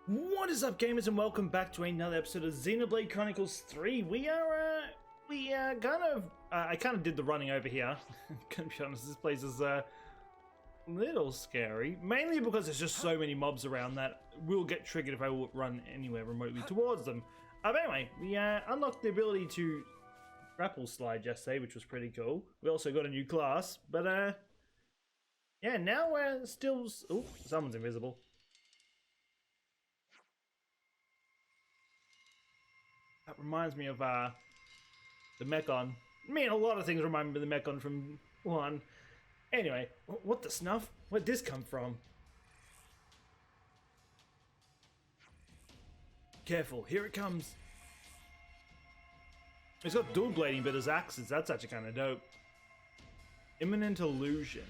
What is up, gamers, and welcome back to another episode of Xenoblade Chronicles 3. I kind of did the running over here. Gonna be honest, this place is a little scary, mainly because there's just so many mobs around that will get triggered if I run anywhere remotely towards them. But anyway, we unlocked the ability to grapple slide yesterday, which was pretty cool. We also got a new class, but yeah, now we're still. Oh, someone's invisible. That reminds me of the Mechon. I mean, a lot of things remind me of the Mechon from 1. Anyway, what the snuff? Where'd this come from? Careful, here it comes. It's got dual blading, but as axes. That's actually kind of dope. Imminent illusion.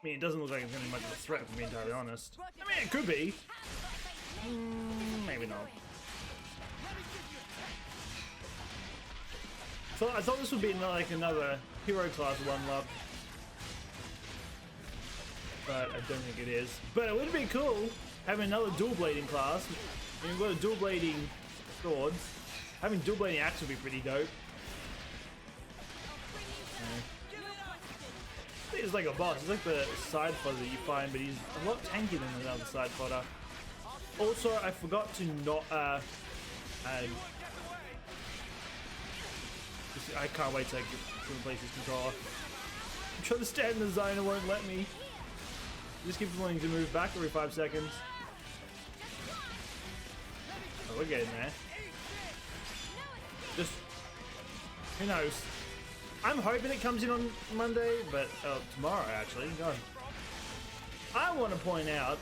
I mean, it doesn't look like it's going to be much of a threat, to be entirely honest. I mean, it could be. Maybe not. So I thought this would be like another hero class one up, but I don't think it is. But it would be cool having another dual blading class. I mean, we've got a dual blading swords. Having dual blading axe would be pretty dope. It's like a boss. It's like the side fodder that you find, but he's a lot tankier than another side fodder. Also, I forgot to not. I can't wait to replace this controller. I'm trying to stand in the zone, it won't let me. Just keep wanting to move back every 5 seconds. Oh, we're getting there. Just who knows? I'm hoping it comes in on Monday, but tomorrow actually. God. I want to point out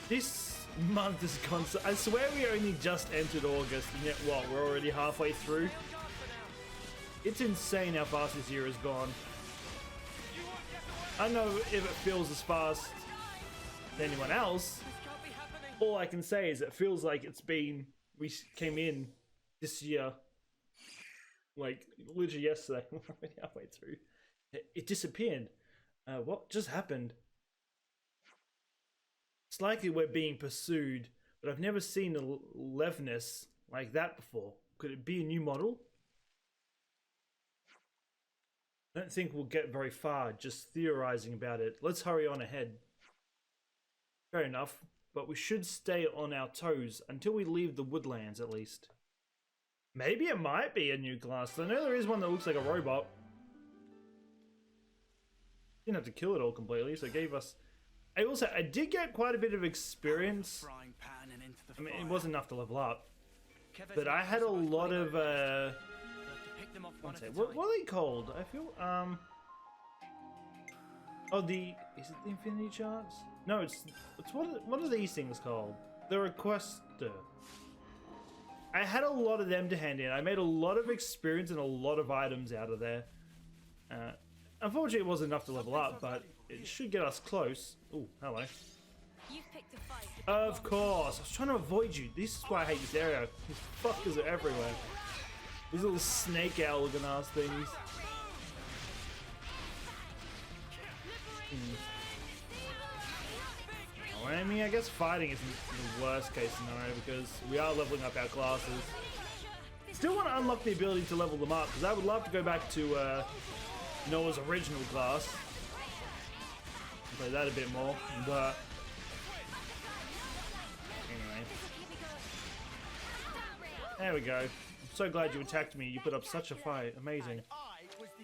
this month is constant. I swear we only just entered August, and yet what? We're already halfway through. It's insane how fast this year has gone. I don't know if it feels as fast as anyone else. All I can say is it feels like it's been. We came in this year. Like, literally yesterday, we're already halfway through. It disappeared. What just happened? It's likely we're being pursued, but I've never seen a Levness like that before. Could it be a new model? I don't think we'll get very far just theorizing about it. Let's hurry on ahead. Fair enough, but we should stay on our toes until we leave the woodlands at least. Maybe it might be a new class. I know there is one that looks like a robot. Didn't have to kill it all completely, so it gave us... I did get quite a bit of experience. I mean, it wasn't enough to level up. But I had a lot of... What are they called? I feel... Oh, the... Is it the Infinity Charts? No, it's what are these things called? The Requester. I had a lot of them to hand in. I made a lot of experience and a lot of items out of there. Unfortunately, it wasn't enough to level up, but it should get us close. Oh, hello. Of course. I was trying to avoid you. This is why I hate this area. These fuckers are everywhere. These little snake owl looking ass things. I mean, I guess fighting isn't the worst case scenario because we are leveling up our classes. Still want to unlock the ability to level them up because I would love to go back to Noah's original class. Play that a bit more, but anyway. There we go. I'm so glad you attacked me. You put up such a fight. Amazing.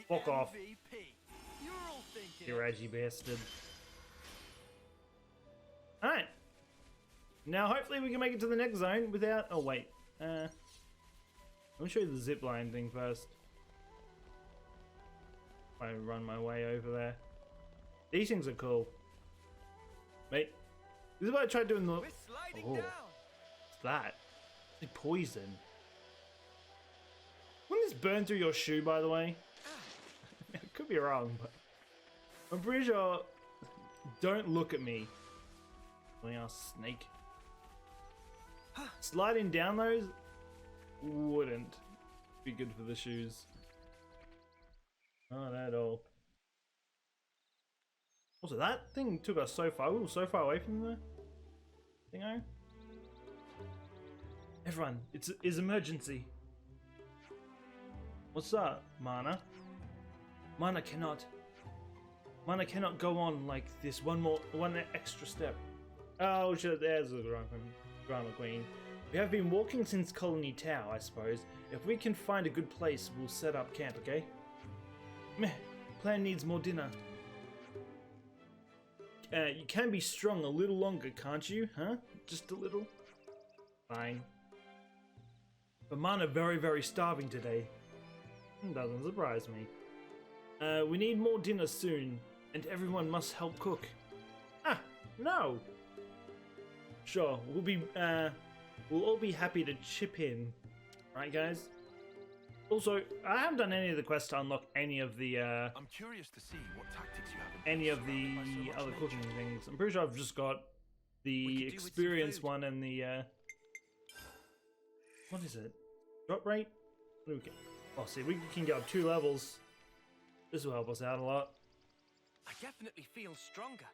Fuck off. You raggy bastard. Alright. Now hopefully we can make it to the next zone without... Oh wait. Let me show you the zipline thing first. I run my way over there. These things are cool. Wait. This is what I tried doing the... Oh. What's that? It's poison. Wouldn't this burn through your shoe, by the way? I could be wrong, but... I'm pretty sure... Don't look at me. Snake. Sliding down those wouldn't be good for the shoes. Not at all. Also, that thing took us so far. We were so far away from the thingo. Everyone, it's emergency. What's up, Mana? Mana cannot go on like this. One extra step. Oh shit, there's the drama queen. We have been walking since Colony Tau, I suppose. If we can find a good place, we'll set up camp, okay? Meh, plan needs more dinner. You can be strong a little longer, can't you? Huh? Just a little? Fine. But Mana very, very starving today. Doesn't surprise me. We need more dinner soon, and everyone must help cook. Ah, no! Sure, we'll all be happy to chip in. Right, guys? Also, I haven't done any of the quests to unlock any of the, I'm curious to see what tactics you have any of the other cooking things. I'm pretty sure I've just got the experience one and the, what is it? Drop rate? What do we get? Oh, see, we can get up 2 levels. This will help us out a lot. I definitely feel stronger.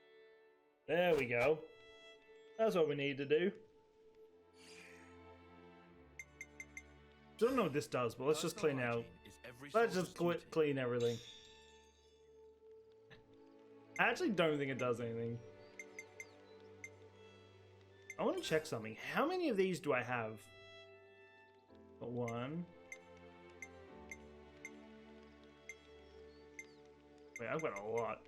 There we go. That's what we need to do. Don't know what this does, but let's just clean out. Let's just clean everything. I actually don't think it does anything. I want to check something. How many of these do I have? Got 1. Wait, I've got a lot.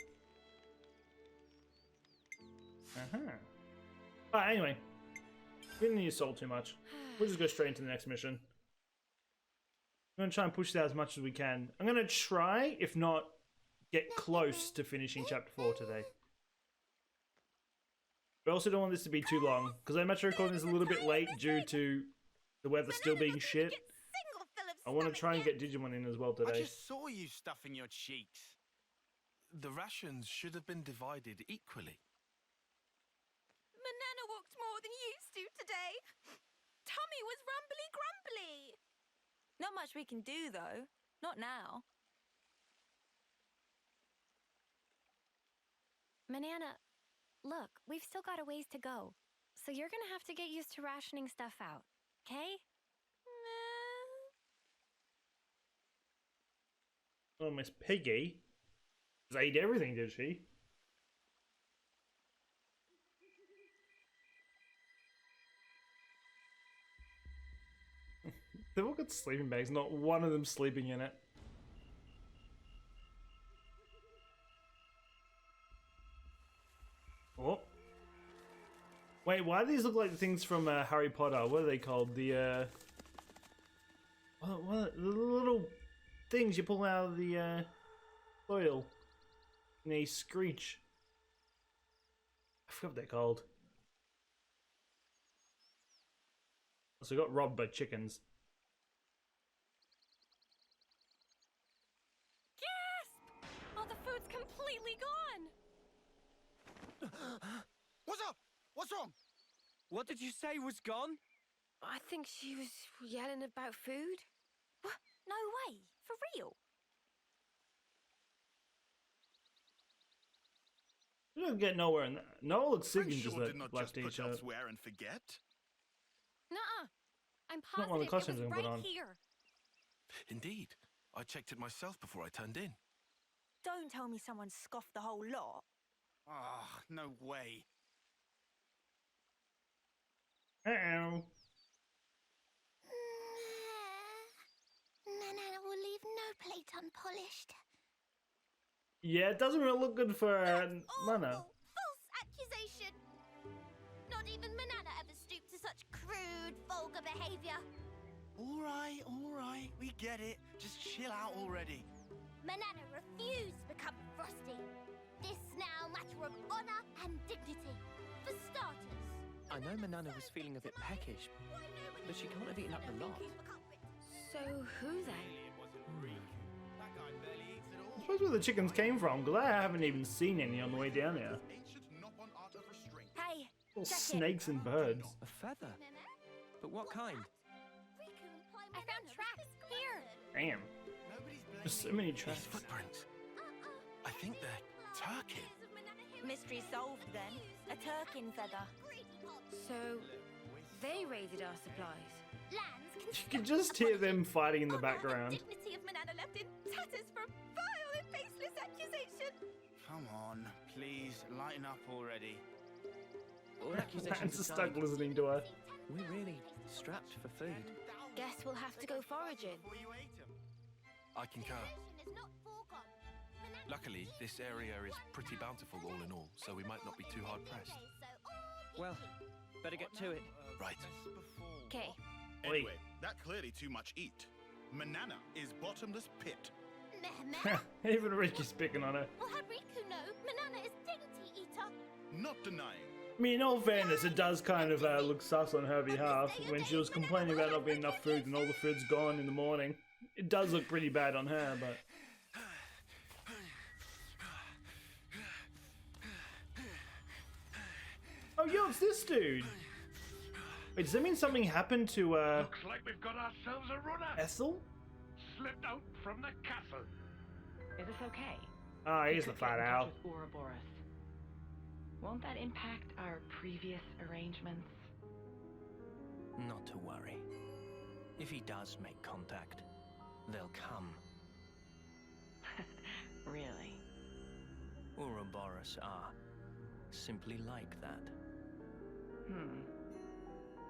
Alright, anyway. We didn't use salt too much. We'll just go straight into the next mission. I'm going to try and push that as much as we can. I'm going to try, if not, get close to finishing Chapter 4 today. But I also don't want this to be too long, because I'm actually recording this a little bit late due to the weather still being shit. I want to try and get Digimon in as well today. I just saw you stuffing your cheeks. The rations should have been divided equally. Manana walked more than used to today. Tummy was rumbly grumbly. Not much we can do, though. Not now. Manana, look, we've still got a ways to go. So you're gonna have to get used to rationing stuff out, okay? Oh, Miss Piggy. She ate everything, did she? They've all got sleeping bags, not one of them sleeping in it. Oh. Wait, why do these look like the things from Harry Potter? What are they called? The, what the little things you pull out of the, soil. And they screech. I forgot what they're called. So we got robbed by chickens. Gasp! All the food's completely gone. What's up? What's wrong? What did you say was gone? I think she was yelling about food. What? No way. For real. We don't get nowhere in that. Noel and I'm Sigyn just sure did not left just put each other. elsewhere and forget. Nuh-uh. I'm Not one of the positive costumes it was I'm put right on. here. Indeed. I checked it myself before I turned in. Don't tell me someone scoffed the whole lot. Ah, no way. Uh-oh. Manana will leave no plate unpolished. Yeah, it doesn't really look good for Mana. False accusation! Not even Manana ever stooped to such crude, vulgar behavior. All right. We get it. Just chill out already. Manana refused to become frosty. This now a matter of honor and dignity. For starters. I know Manana was feeling a bit peckish, but she can't have eaten up the lot. So who then? It wasn't Greek. That guy barely eats it all. I suppose where the chickens came from, because I haven't even seen any on the way down here. Ancient knock-on art of restraint. Hey, All check it. snakes and birds. A feather? But what kind? I found tracks here. Damn. Nobody's There's so many These tracks. footprints. I think they're Turkin. Mystery solved then. A Turkin feather. So, They raided our supplies. Lanz can You can just hear them fighting in the Honor and background. dignity of Manana left in tatters for a vile and baseless accusation. Come on, please, lighten up already. All accusations Man's aside, stuck listening to her. we're really strapped for food. Guess we'll have to go foraging. Before you ate 'em. I concur. is not foregone. Banana Luckily, this area is pretty bountiful all in all, so we might not be too hard pressed. Well, better get to it. Right. Okay. Anyway, that clearly too much eat. Manana is bottomless pit. Meh. Even Ricky's picking on her. Well, had Riku know, Manana is dainty eater. Not denying. I mean, in all fairness, it does kind of look sus on her behalf when she was complaining about not being enough food and all the food's gone in the morning. It does look pretty bad on her, but... Oh, yo, it's this dude! Wait, does that mean something happened to, Looks like we've got ourselves a runner. Ethel? Slipped out from the castle. Is this okay? Ah, he's the Could get fat in touch owl. with Ouroboros. Won't that impact our previous arrangements? Not to worry. If he does make contact, they'll come. Really? Ouroboros are simply like that.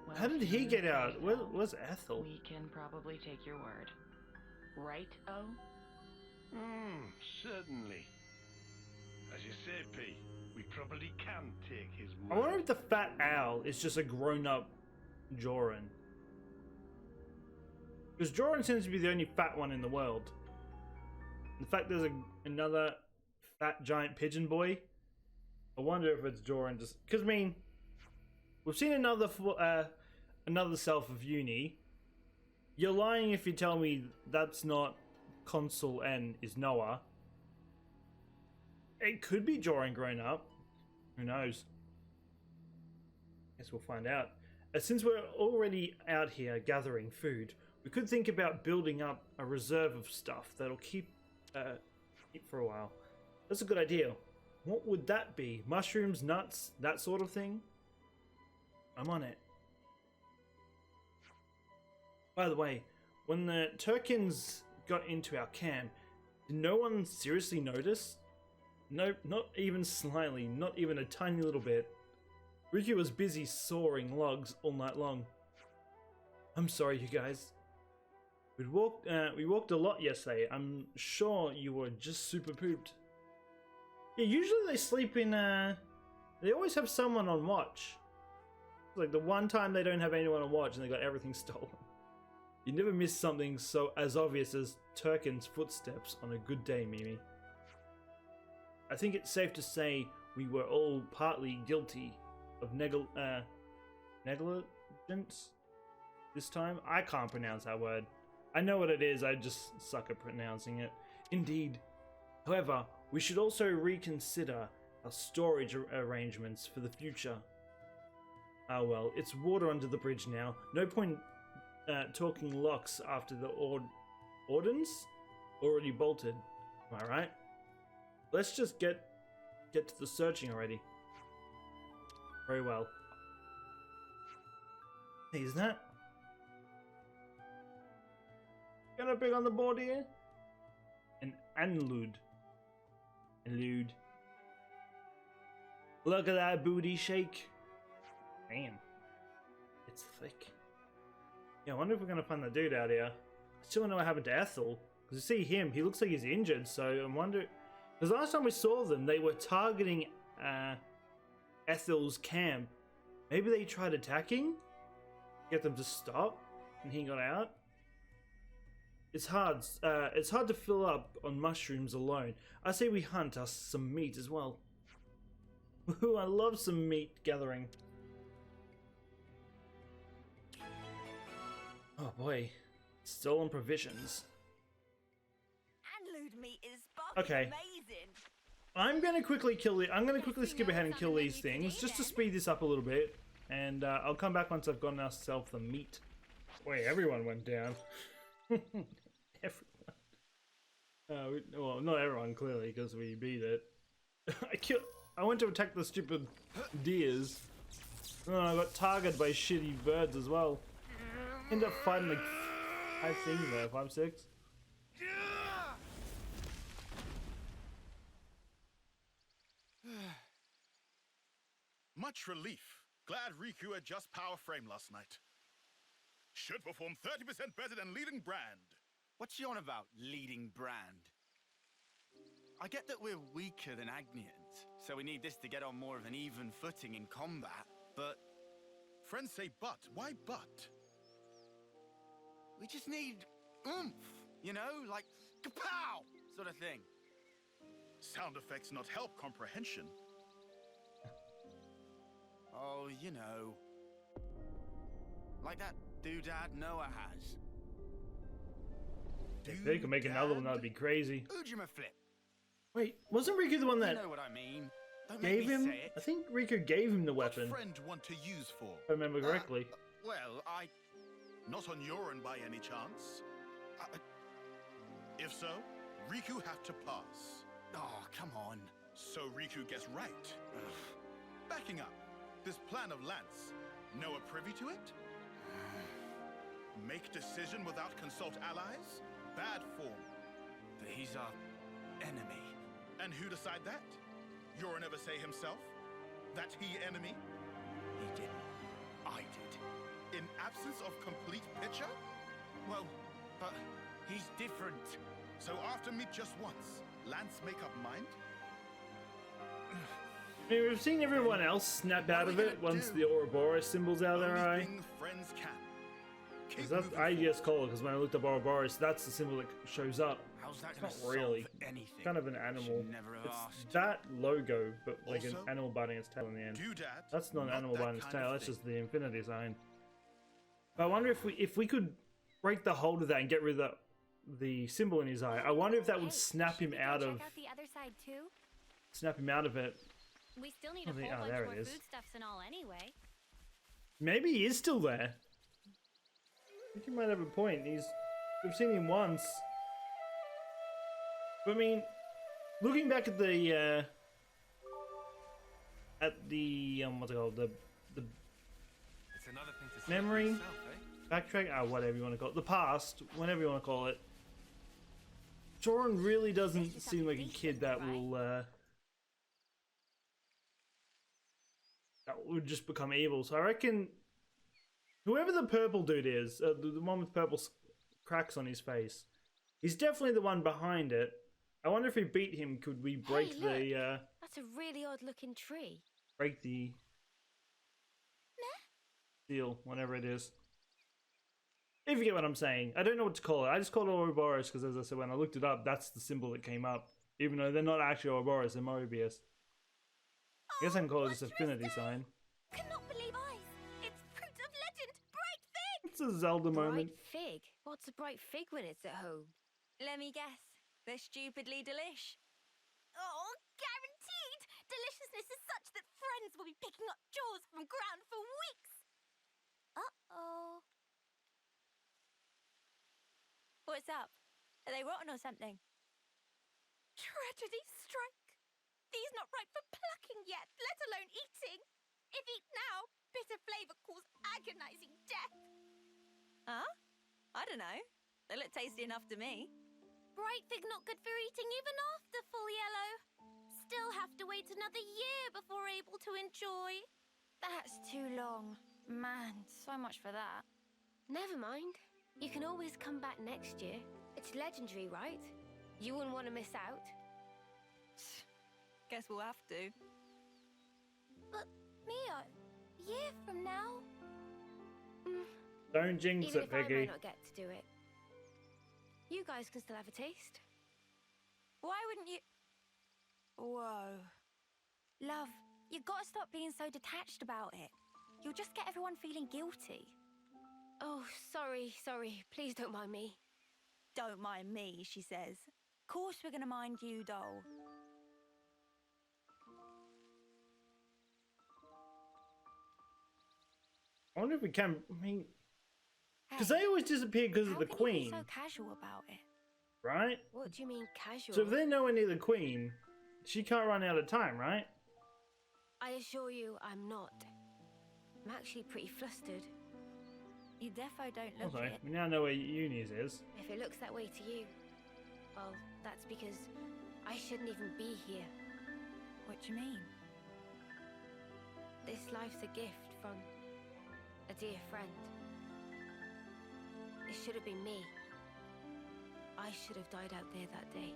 Well, How did if he you get say out? so, Where's Ethel? We can probably take your word. Right, O? Certainly. As you say, P, we probably can take his I word. wonder if the fat owl is just a grown-up Joran. Because Joran seems to be the only fat one in the world. In fact, there's another fat giant pigeon boy. I wonder if it's Joran just... Because, I mean, we've seen another self of Eunie. You're lying if you tell me that's not Consul N is Noah. It could be Joran grown up. Who knows? Guess we'll find out. Since we're already out here gathering food, we could think about building up a reserve of stuff that'll keep for a while. That's a good idea. What would that be? Mushrooms, nuts, that sort of thing? I'm on it. By the way, when the Turkins got into our camp, did no one seriously notice? No, not even slightly, not even a tiny little bit. Riku was busy sawing logs all night long. I'm sorry, you guys. We walked a lot yesterday. I'm sure you were just super pooped. Yeah, usually they sleep in, they always have someone on watch. Like the one time they don't have anyone on watch and they got everything stolen. You never miss something so as obvious as Turkin's footsteps on a good day, Mimi. I think it's safe to say we were all partly guilty of negligence this time. I can't pronounce that word. I know what it is, I just suck at pronouncing it. Indeed. However, we should also reconsider our storage arrangements for the future. Ah well, it's water under the bridge now. No point talking locks after the ordnance already bolted. Am I right? Let's just get to the searching already. Very well. Hey, is that gonna big on the board here? An Anlude. Elude. Look at that booty shake. Man. It's thick. Yeah, I wonder if we're gonna find the dude out here. I still don't know what happened to Ethel. Because you see him, he looks like he's injured, so I'm wondering... Because last time we saw them, they were targeting Ethel's camp. Maybe they tried attacking? Get them to stop? And he got out? It's hard to fill up on mushrooms alone. I say we hunt us some meat as well. Ooh, I love some meat gathering. Oh boy. Stolen provisions. Anlude meat is fucking Okay. amazing. I'm gonna quickly skip ahead and kill these things just to speed this up a little bit, and I'll come back once I've gotten ourselves the meat. Wait, everyone went down. Everyone. Well, not everyone clearly, because we beat it. I went to attack the stupid deers. Oh, I got targeted by shitty birds as well. Ended up fighting like 5 things there, 5, 6. Much relief. Glad Riku had just power frame last night. Should perform 30% better than leading brand. What's she on about, leading brand? I get that we're weaker than Agnians, so we need this to get on more of an even footing in combat, but... Friends say but. Why but? We just need oomph, you know? Like, kapow! Sort of thing. Sound effects not help comprehension. Oh, you know. Like that doodad Noah has. If they could make another one, that'd be crazy. Ujima flip. Wait, wasn't Riku the one that You know what I mean. Don't make gave me him? say it. I think Riku gave him the weapon, What friend want to use for? if I remember correctly. Well, not on your end by any chance. If so, Riku have to pass. Oh, come on. So Riku gets right. Backing up, this plan of Lanz, Noah privy to it? Make decision without consult allies? Bad form. But he's our enemy. And who decide that? Euron ever say himself? That he enemy? He didn't. I did. In absence of complete picture? Well, but he's different. So after meet just once, Lance make up mind? I mean, we've seen everyone else snap out of it once the Ouroboros symbol's out of their eye. Only thing friends can. Keep That's, moving I forward. just call it because when I looked up Ouroboros, that's the symbol that shows up. How's that It's gonna not really. solve anything? Kind of an animal. Should never have It's asked. that logo, but like an Also, animal biting its tail in the end. Doodad, That's not an animal that biting its kind tail. of That's thing. just the infinity sign. But I wonder if we could break the hold of that and get rid of the symbol in his eye. I wonder if that would snap him out of Check out the other side too. it. We still need Oh, a whole oh, bunch there more it is. foodstuffs and all anyway. Maybe he is still there. I think he might have a point. We've seen him once. But I mean, looking back at the what's it called, the It's another thing to see Memory? for yourself, eh? backtrack, whatever you want to call it, the past, whatever you want to call it. Joran really doesn't seem like a kid that would just become evil. So I reckon whoever the purple dude is, the one with purple cracks on his face, he's definitely the one behind it. I wonder if we beat him, could we break Hey, the That's a really odd looking tree. break the seal, whatever it is. If you get what I'm saying. I don't know what to call it. I just call it Ouroboros because, as I said, when I looked it up, that's the symbol that came up. Even though they're not actually Ouroboros, they're Mobius. I guess I can call it this affinity sign. Cannot believe eyes. It's fruit of legend. Bright fig. It's a Zelda moment. Bright fig. What's a bright fig when it's at home? Let me guess. They're stupidly delish. Oh, guaranteed. Deliciousness is such that friends will be picking up jaws from ground for weeks. Uh-oh. What's up? Are they rotten or something? Tragedy strike. These not ripe for plucking yet, let alone eating. If eat now, bitter flavour cause agonizing death. Huh? I don't know. They look tasty enough to me. Bright fig not good for eating even after full yellow. Still have to wait another year before able to enjoy. That's too long. Man, so much for that. Never mind. You can always come back next year. It's legendary, right? You wouldn't want to miss out. Guess we'll have to. But, Mio, year from now... Don't jinx Even it, if I Piggy. might not get to do it. You guys can still have a taste. Why wouldn't you... Whoa. Love, you gotta stop being so detached about it. You'll just get everyone feeling guilty. Oh, sorry. Please don't mind me. Don't mind me, she says. Course we're gonna mind you, doll. I wonder if we can, I mean, because they always disappear because of the How can you queen. be so casual about it? right? What do you mean casual? So if they're nowhere near the queen, she can't run out of time, right? I assure you, I'm not. I'm actually pretty flustered. You defo don't look Okay, it. we now know where Eunie's is. If it looks that way to you, well, that's because I shouldn't even be here. What do you mean? This life's a gift from a dear friend. It should have been me. I should have died out there that day.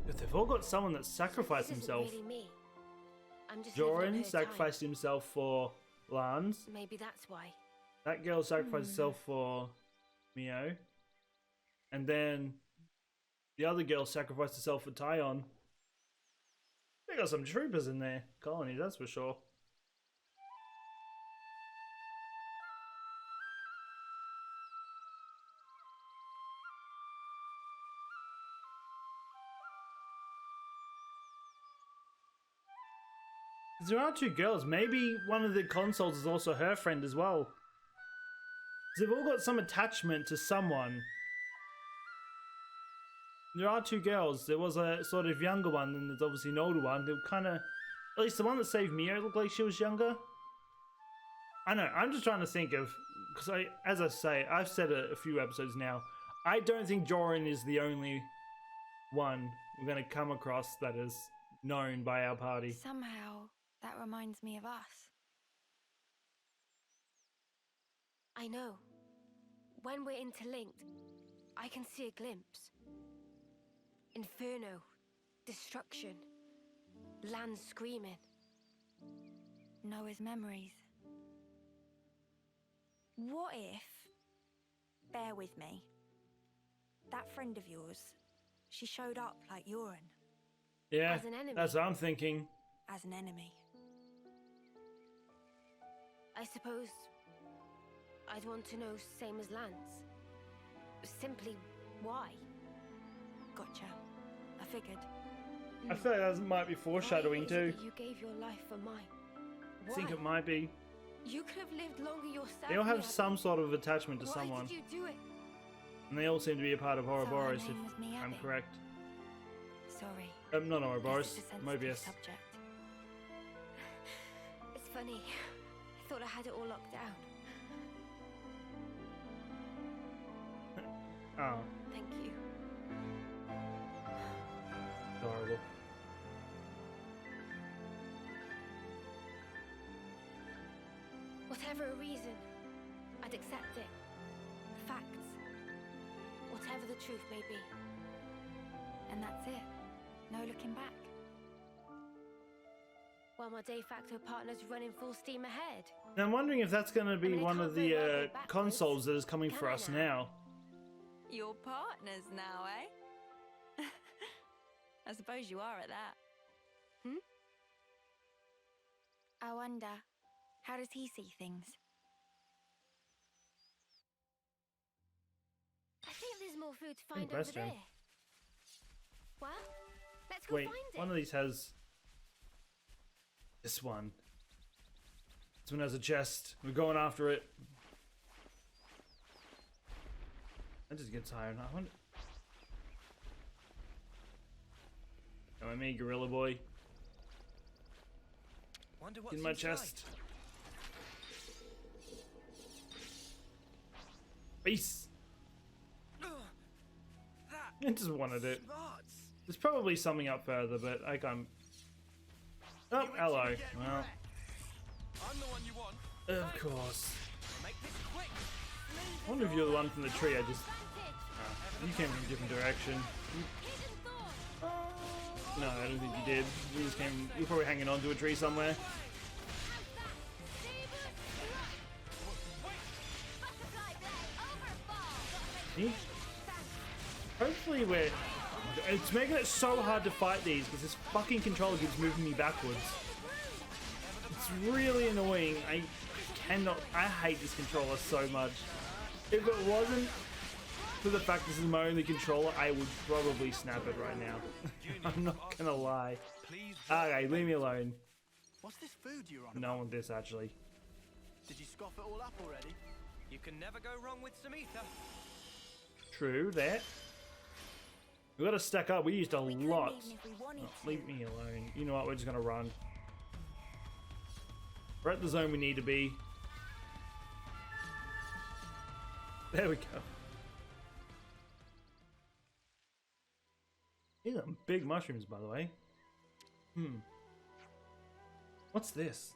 If they've all got someone that sacrificed This isn't himself. really me. I'm just living on Joran her sacrificed himself for Lanz. time. Maybe that's why. That girl sacrificed herself for Mio. And then the other girl sacrificed herself for Taion. They got some troopers in their colony, that's for sure. There are two girls. Maybe one of the consoles is also her friend as well. 'Cause they've all got some attachment to someone. There are two girls. There was a sort of younger one, and there's obviously an older one. They were kind of, at least the one that saved Mio looked like she was younger. I know. I'm just trying to think of, because as I say, I've said it a few episodes now. I don't think Joran is the only one we're going to come across that is known by our party. Somehow, that reminds me of us. I know. When we're interlinked, I can see a glimpse. Inferno, destruction, land screaming. Noah's memories. What if, bear with me, that friend of yours, she showed up like Euron, Yeah, As an enemy. that's what I'm thinking. as an enemy? I suppose I'd want to know same as Lanz. Simply why? Gotcha. I figured. I feel like that might be foreshadowing Why is it too. that you gave your life for mine. I think Why? it might be. You could have lived longer yourself. They all have Mia. some sort of attachment to Why someone. did you do it? And they all seem to be a part of Ouroboros, name if was Mia I'm then? correct. Sorry. Not Guess Ouroboros, it's a sensitive Mobius. subject. It's funny. I thought I had it all locked down. Oh, Thank you. adorable. Whatever a reason, I'd accept it. Facts. Whatever the truth may be. And that's it. No looking back. While my de facto partner's running full steam ahead. Now I'm wondering if that's going to be I mean, one can't of go right the way backwards, consoles that is coming for can I us now? now. Your partners now, eh? I suppose you are at that. I wonder, how does he see things? I think there's more food to find over question. there. Well, let's go Wait, find it. one of these has this one. This one has a chest. We're going after it. That just gets tired. I wonder. Come at me, gorilla boy. Wonder what's In my inside. chest. Peace. I just wanted it. There's probably something up further, but I can't. Oh, hello. Well, I'm the one you want. of course. Make this quick. I wonder if you're the one from the tree. I just. You came from a different direction. No, I don't think you did. You just came. You're probably hanging on to a tree somewhere. See? Hopefully we're... It's making it so hard to fight these because this fucking controller keeps moving me backwards. It's really annoying. I cannot... I hate this controller so much. If it wasn't for the fact this is my only controller, I would probably snap it right now. I'm not gonna lie. Please. Okay, leave me alone. What's this food you're on No about? on this actually. Did you scoff it all up already? You can never go wrong with some ether. True that. We gotta stack up. We used a We couldn't lot. even if we wanted Oh, to. leave me alone. You know what? We're just gonna run. We're at the zone we need to be. There we go. These are big mushrooms, by the way. What's this?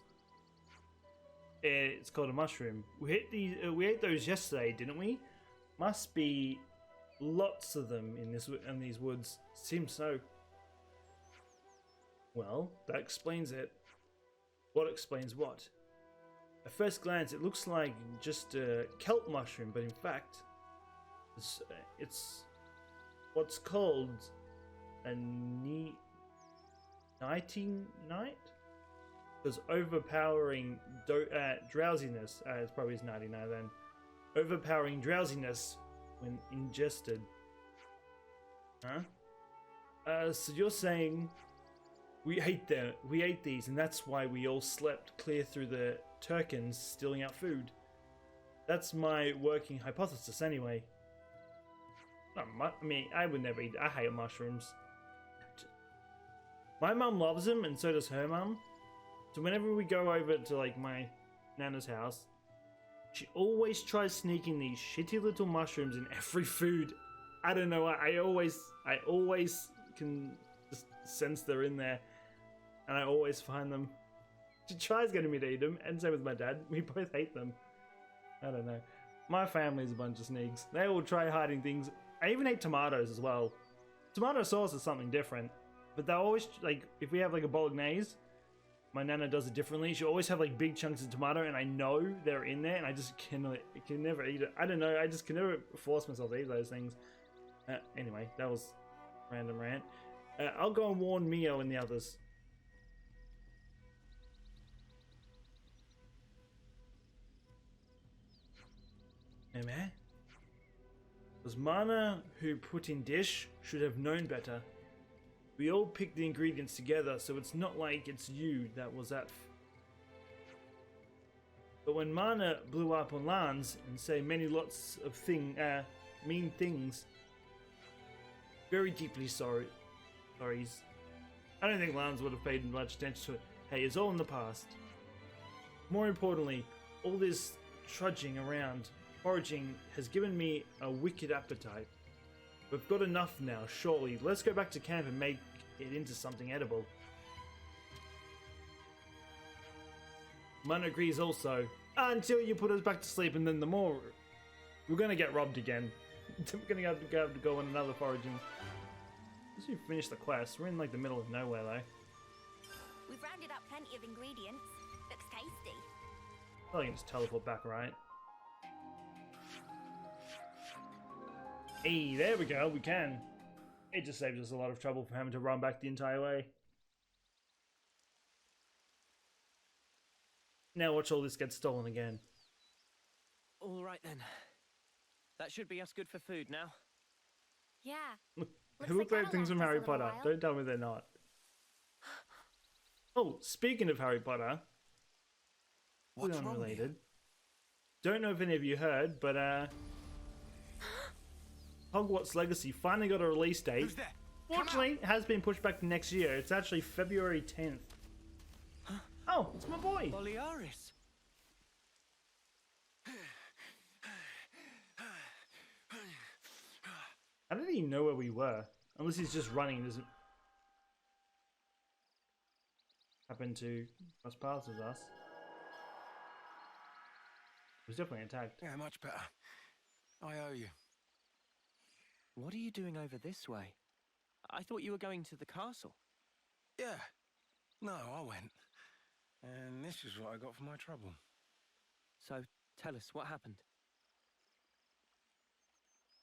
It's called a mushroom. We ate those yesterday, didn't we? Must be lots of them in these woods. Seems so. Well, that explains it. What explains what? At first glance, it looks like just a kelp mushroom, but in fact, it's what's called a nighting night? Because overpowering drowsiness, it's probably his 99 then. Overpowering drowsiness when ingested. Huh? So you're saying we ate these, and that's why we all slept clear through the Turkins stealing our food. That's my working hypothesis, anyway. I mean, I would never eat. I hate mushrooms. My mum loves them, and so does her mum. So whenever we go over to like my nana's house, she always tries sneaking these shitty little mushrooms in every food. I don't know. I always can just sense they're in there, and I always find them. She tries getting me to eat them, and same with my dad. We both hate them. I don't know. My family's a bunch of sneaks. They all try hiding things. I even hate tomatoes as well. Tomato sauce is something different, but they always like if we have like a bolognese. My nana does it differently. She always have like big chunks of tomato, and I know they're in there, and I just can never eat it. I don't know. I just can never force myself to eat those things. Anyway, that was a random rant. I'll go and warn Mio and the others. Hey man, was Mana who put in dish should have known better. We all picked the ingredients together, so it's not like it's you that was at. But when Mana blew up on Lanz and say many lots of mean things, very deeply sorries. I don't think Lanz would have paid much attention to it. Hey, it's all in the past. More importantly, all this trudging around, foraging, has given me a wicked appetite. We've got enough now, surely. Let's go back to camp and make it into something edible. Mana agrees also. Until you put us back to sleep, and then the more... We're gonna get robbed again. We're gonna have to go on another foraging. Once we finish the quest, we're in like the middle of nowhere though. We've rounded up plenty of ingredients. Looks tasty. I can just teleport back, right? Hey, there we go, we can. It just saves us a lot of trouble from having to run back the entire way. Now watch all this get stolen again. All right then. That should be us good for food now. Yeah. Who look like things from Harry Potter? Don't tell me they're not. Oh, speaking of Harry Potter, What's wrong unrelated. here? Don't know if any of you heard, but Hogwarts Legacy finally got a release date. Who's there? Fortunately, it has been pushed back to next year. It's actually February 10th. Oh, it's my boy. Boliaris. I don't even know where we were. Unless he's just running and doesn't happen to cross paths with us. It was definitely attacked. Yeah, much better. I owe you. What are you doing over this way? I thought you were going to the castle. Yeah. No, I went. And this is what I got for my trouble. So, tell us, what happened?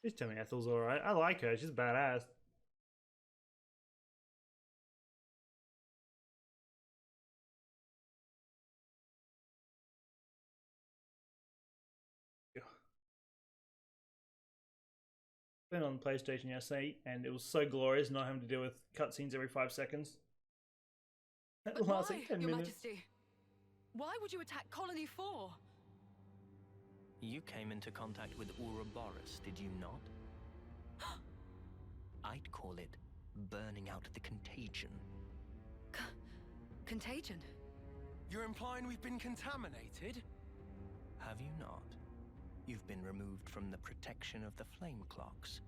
Just tell me Ethel's alright. I like her. She's badass. Been on PlayStation yesterday, and it was so glorious not having to deal with cutscenes every 5 seconds. That But lasts why, like 10 Your minutes. Majesty? Why would you attack Colony 4? You came into contact with Ouroboros, did you not? I'd call it burning out the contagion. Contagion? You're implying we've been contaminated? Have you not? You've been removed from the protection of the flame clocks.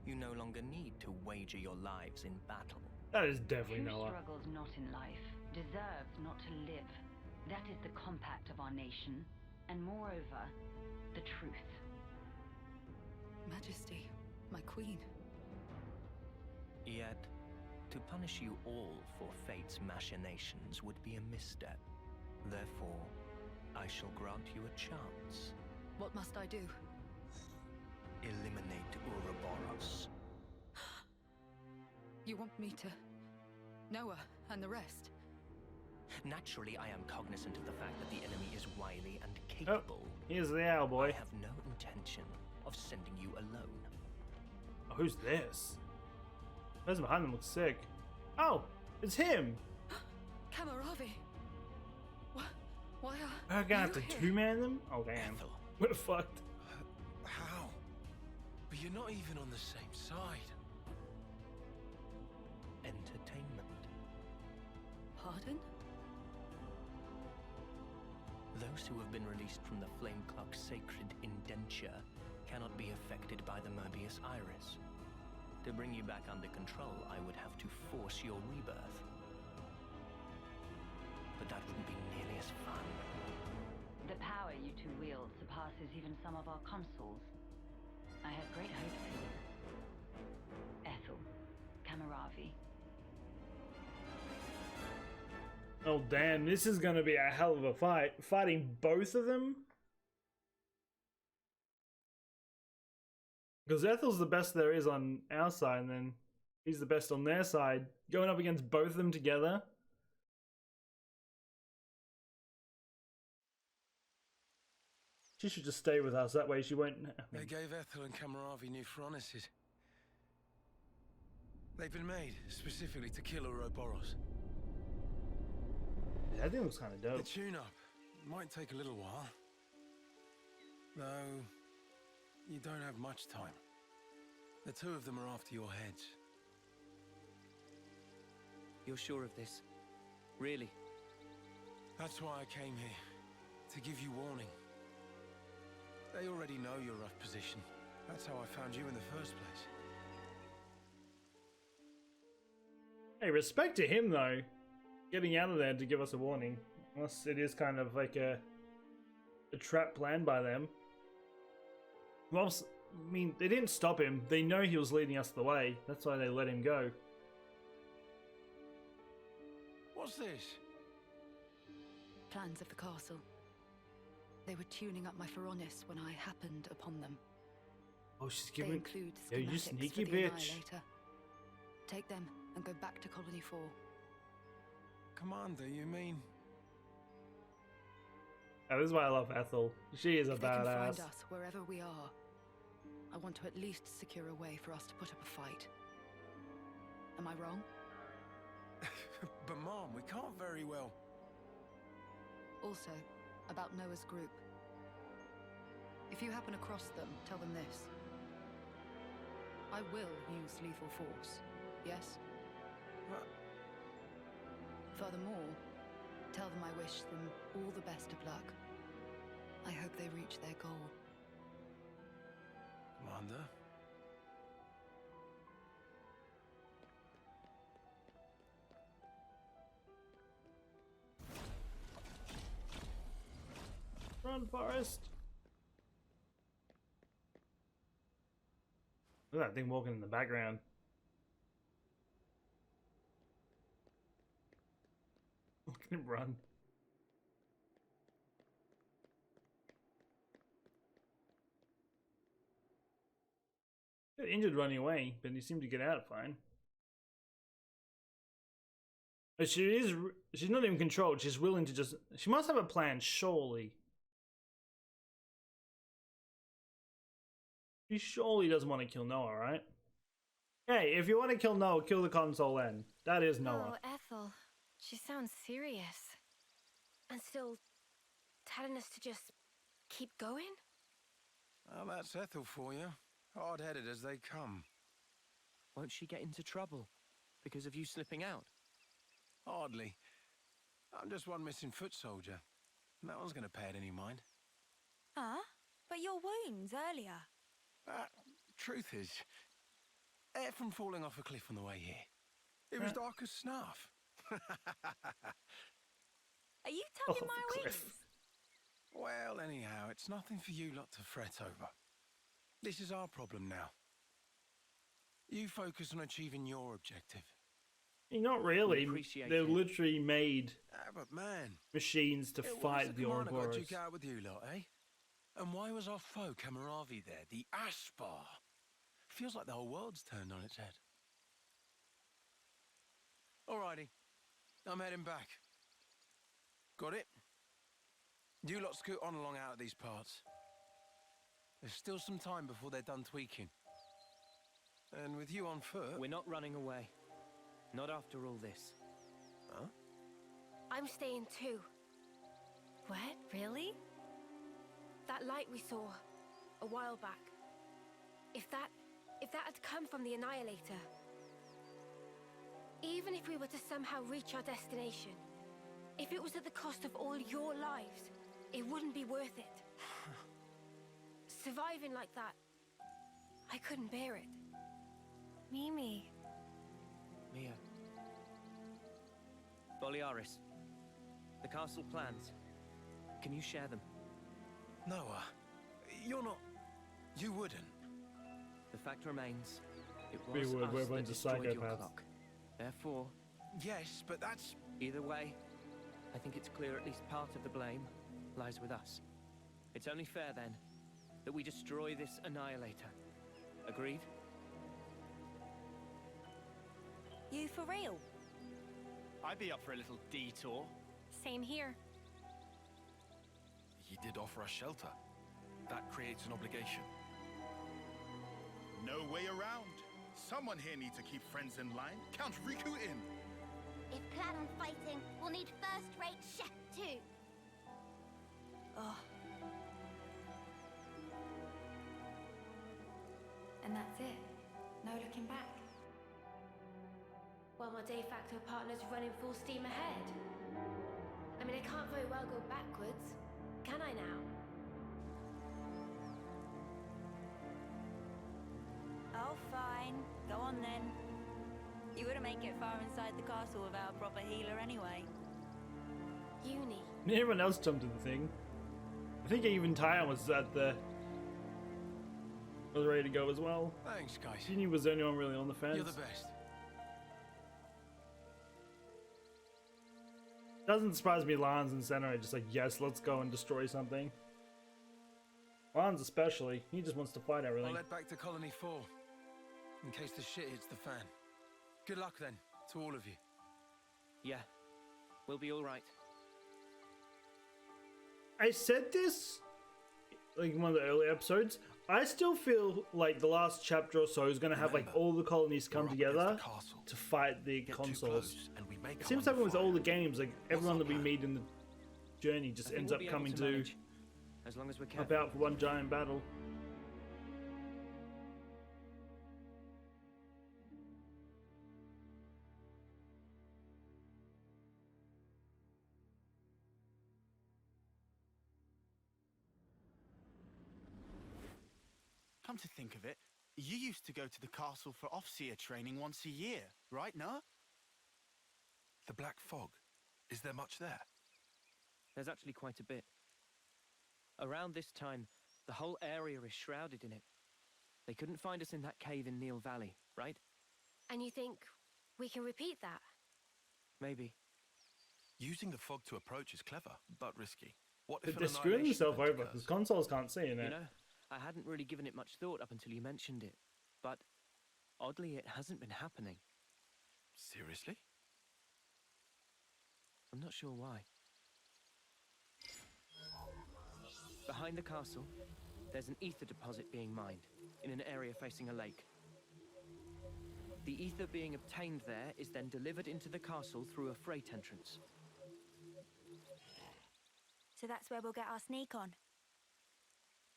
You no longer need to wager your lives in battle. That is definitely Who Noah. struggles not in life deserves not to live. That is the compact of our nation, and moreover, the truth. Majesty, my queen. Yet, to punish you all for fate's machinations would be a misstep. Therefore, I shall grant you a chance. What must I do? Eliminate Ouroboros. You want me to... Noah and the rest? Naturally, I am cognizant of the fact that the enemy is wily and capable. Oh, here's the owl boy. I have no intention of sending you alone. Oh, who's this? The person behind them looks sick. Oh, it's him. Kamaravi! Why are We're gonna have you to here? two-man them? Oh, damn. Ethel. We're fucked. How? But you're not even on the same side. Entertainment. Pardon? Those who have been released from the Flame Clock's sacred indenture cannot be affected by the Mobius Iris. To bring you back under control, I would have to force your rebirth. But that wouldn't be nearly as fun. The power you two wield surpasses even some of our consuls. I have great hopes for you. Ethel, Kamaravi. Oh, damn. This is gonna be a hell of a fight. Fighting both of them? Because Ethel's the best there is on our side, and then he's the best on their side. Going up against both of them together? She should just stay with us. That way she won't... They gave Ethel and Kamaravi new furnaces. They've been made specifically to kill Ouroboros. Yeah, that thing looks kind of The dope. tune-up might take a little while. Though, you don't have much time. The two of them are after your heads. You're sure of this? Really? That's why I came here. To give you warning. They already know your rough position. That's how I found you in the first place. Hey, respect to him, though. Getting out of there to give us a warning. Unless it is kind of like a trap planned by them. Well, I mean, they didn't stop him. They know he was leading us the way. That's why they let him go. What's this? Plans of the castle. They were tuning up my Feronis when I happened upon them. Oh, she's They giving... include Yo, you schematics sneaky for the bitch. Annihilator. Take them and go back to Colony 4. Commander, you mean? Oh, this is why I love Ethel. She is a If they can badass. find us wherever we are, I want to at least secure a way for us to put up a fight. Am I wrong? But Mom, we can't very well. Also, about Noah's group. If you happen across them, tell them this. I will use lethal force, yes? But Furthermore, tell them I wish them all the best of luck. I hope they reach their goal. Commander? Run, Forrest! Look at that thing walking in the background. Look at him run. Got injured running away, but he seemed to get out fine. But she's not even controlled. She's willing to just... She must have a plan, surely. She surely doesn't want to kill Noah, right? Hey, if you want to kill Noah, kill the console then. That is Noah. Oh, Ethel. She sounds serious. And still telling us to just keep going? Well, that's Ethel for you. Hard-headed as they come. Won't she get into trouble because of you slipping out? Hardly. I'm just one missing foot soldier. No one's gonna pay it any mind. Huh? But your wounds earlier. Truth is, air from falling off a cliff on the way here. It was dark as snuff. Are you tugging Off my a wings? cliff. Well, anyhow, it's nothing for you lot to fret over. This is our problem now. You focus on achieving your objective. Not really. Appreciate They're it. literally made But man, machines to fight the Commander got Ouroboros. duke out with you lot, eh? And why was our foe Kamaravi there, the Aspar? Feels like the whole world's turned on its head. Alrighty, I'm heading back. Got it? You lot scoot on along out of these parts. There's still some time before they're done tweaking. And with you on foot... We're not running away. Not after all this. Huh? I'm staying too. What? Really? That light we saw a while back. If that had come from the Annihilator, even if we were to somehow reach our destination, if it was at the cost of all your lives, it wouldn't be worth it. Surviving like that, I couldn't bear it. Mimi. Mia. Boliaris. The castle plans. Can you share them? Noah, you're not... You wouldn't. The fact remains, it We was would, us we're a that bunch of destroyed your psychopaths. clock. Therefore, Yes, but that's... either way, I think it's clear at least part of the blame lies with us. It's only fair, then, that we destroy this Annihilator. Agreed? You for real? I'd be up for a little detour. Same here. He did offer us shelter. That creates an obligation. No way around. Someone here needs to keep friends in line. Count Riku in. If plan on fighting, we'll need first-rate chef too. Oh. And that's it. No looking back. While my de facto partner's running full steam ahead. I mean, I can't very well go backwards, can I now? Oh, fine. Go on then. You wouldn't make it far inside the castle without a proper healer anyway. Eunie. Everyone else jumped in the thing. I think even Taion was was ready to go as well. Thanks, guys. Eunie was the only one really on the fence. You're the best. Doesn't surprise me Lanz and Sena are just like, yes, let's go and destroy something. Lanz especially, he just wants to fight everything. I'll head back to Colony 4, in case the shit hits the fan. Good luck then, to all of you. Yeah. We'll be all right. I said this like in one of the early episodes. I still feel like the last chapter or so is going to have like all the colonies come We're up against together the castle. to fight the Get too consoles. close and we may It come seems under like with all fire. the games, like What's everyone our that we plan? meet in the journey just I think ends we'll up be able coming to to manage, as long as we're careful. help out for one giant battle. Come to think of it, you used to go to the castle for Offseer training once a year, right, Noah? The Black Fog. Is there much there? There's actually quite a bit. Around this time, the whole area is shrouded in it. They couldn't find us in that cave in Neil Valley, right? And you think we can repeat that? Maybe. Using the fog to approach is clever, but risky. What But if an they're screwing annihilation themselves event over occurs? because consoles can't see in it. You know, I hadn't really given it much thought up until you mentioned it. But, oddly, it hasn't been happening. Seriously? I'm not sure why. Behind the castle, there's an ether deposit being mined, in an area facing a lake. The ether being obtained there is then delivered into the castle through a freight entrance. So that's where we'll get our sneak on.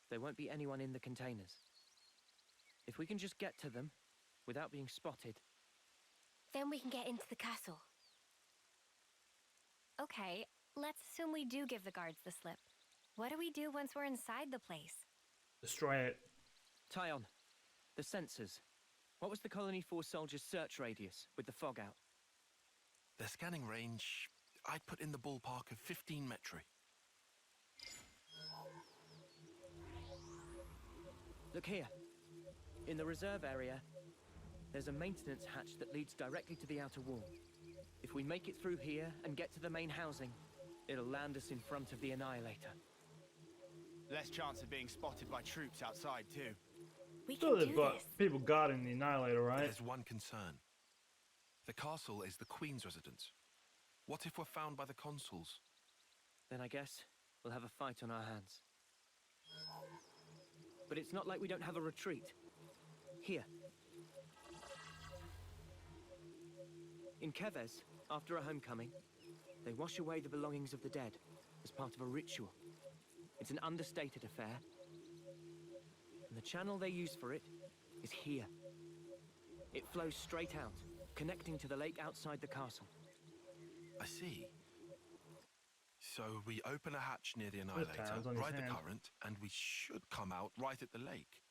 There won't be anyone in the containers. If we can just get to them without being spotted. Then we can get into the castle. Okay, let's assume we do give the guards the slip. What do we do once we're inside the place? Destroy it. Taion, the sensors. What was the Colony Force soldiers' search radius with the fog out? Their scanning range, I'd put in the ballpark of 15 metri. Look here. In the reserve area, there's a maintenance hatch that leads directly to the outer wall. If we make it through here and get to the main housing, it'll land us in front of the Annihilator. Less chance of being spotted by troops outside, too. We Still, can they've do got this. people guarding the Annihilator, right? There's one concern. The castle is the Queen's residence. What if we're found by the consuls? Then I guess we'll have a fight on our hands. But it's not like we don't have a retreat. Here. In Keves, after a homecoming, they wash away the belongings of the dead as part of a ritual. It's an understated affair. And the channel they use for it is here. It flows straight out, connecting to the lake outside the castle. I see. So we open a hatch near the towns Annihilator, on his ride the hand. current, and we should come out right at the lake.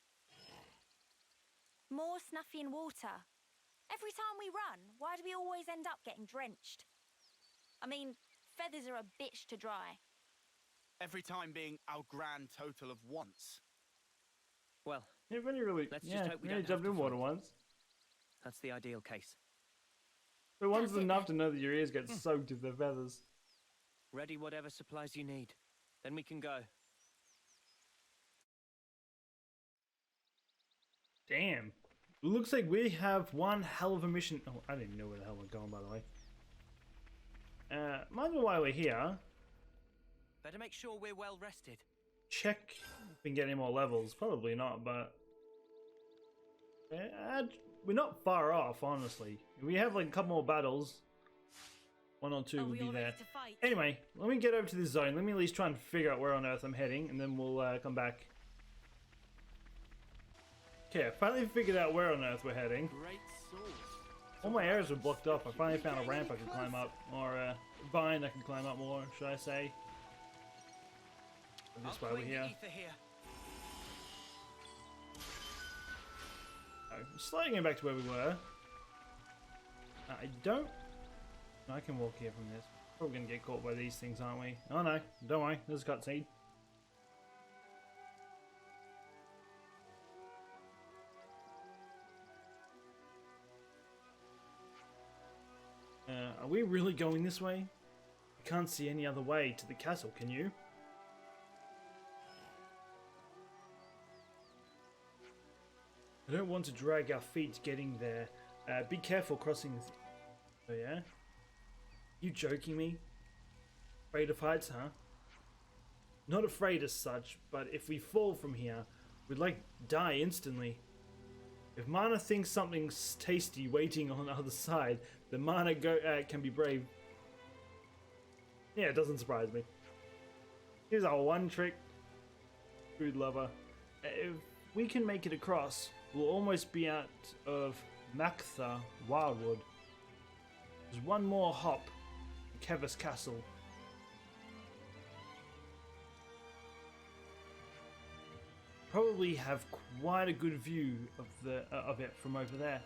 More Snuffy and water. Every time we run, why do we always end up getting drenched? I mean, feathers are a bitch to dry. Every time being our grand total of once. Well, You've only really, Let's just hope we yeah, don't jumped have in to water fight. once. that's the ideal case. But once That's it enough to then. know that your ears get soaked with their feathers. Ready whatever supplies you need. Then we can go. Damn. Looks like we have one hell of a mission. Oh, I didn't even know where the hell we're going, by the way. Might as well while we're here, Better make sure we're well rested. check if we can get any more levels. Probably not, but we're not far off, honestly. If we have like a couple more battles, one or two Are will we be all there. ready to fight? Anyway, let me get over to this zone. Let me at least try and figure out where on earth I'm heading, and then we'll come back. Okay, I finally figured out where on earth we're heading. Great sword. All my areas were blocked off. I finally found a ramp I can climb up, or a vine I can climb up more, should I say. This way we're here. Sliding it back to where we were. I don't. I can walk here from this. Probably gonna get caught by these things, aren't we? Oh no, don't worry. There's a cutscene. Are we really going this way? I can't see any other way to the castle, can you? I don't want to drag our feet getting there. Be careful crossing this. Oh yeah? You joking me? Afraid of heights, huh? Not afraid as such, but if we fall from here, we'd like die instantly. If Mana thinks something's tasty waiting on the other side, then Mana can be brave. Yeah, it doesn't surprise me. Here's our one trick, food lover. If we can make it across, we'll almost be out of Maktha Wildwood. There's one more hop, Keves Castle. Probably have quite a good view of it from over there.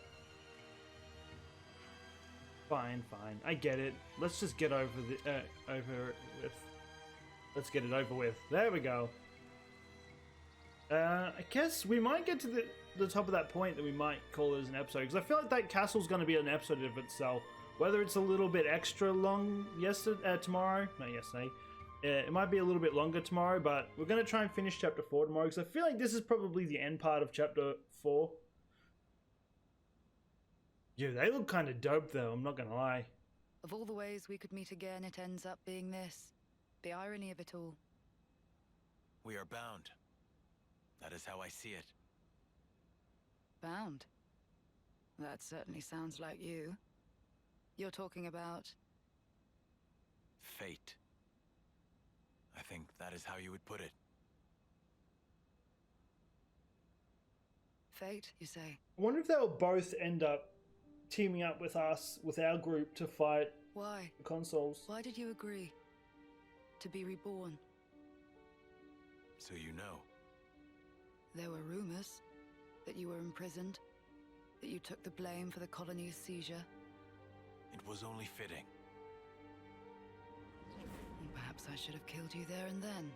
Fine, fine, I get it. Let's just get over with. Let's get it over with. There we go. I guess we might get to the top of that point that we might call it as an episode, because I feel like that castle's going to be an episode of itself. Whether it's a little bit extra long tomorrow, not yesterday. It might be a little bit longer tomorrow, but we're going to try and finish chapter 4 tomorrow, because I feel like this is probably the end part of chapter 4. Yeah, they look kind of dope though, I'm not going to lie. Of all the ways we could meet again, it ends up being this. The irony of it all. We are bound. That is how I see it. Bound. That certainly sounds like you. You're talking about... Fate. I think that is how you would put it. Fate, you say? I wonder if they'll both end up teaming up with us, with our group, to fight Why? the consoles. Why did you agree? To be reborn? So you know. There were rumors that you were imprisoned, that you took the blame for the colony's seizure. It was only fitting. Perhaps I should have killed you there and then.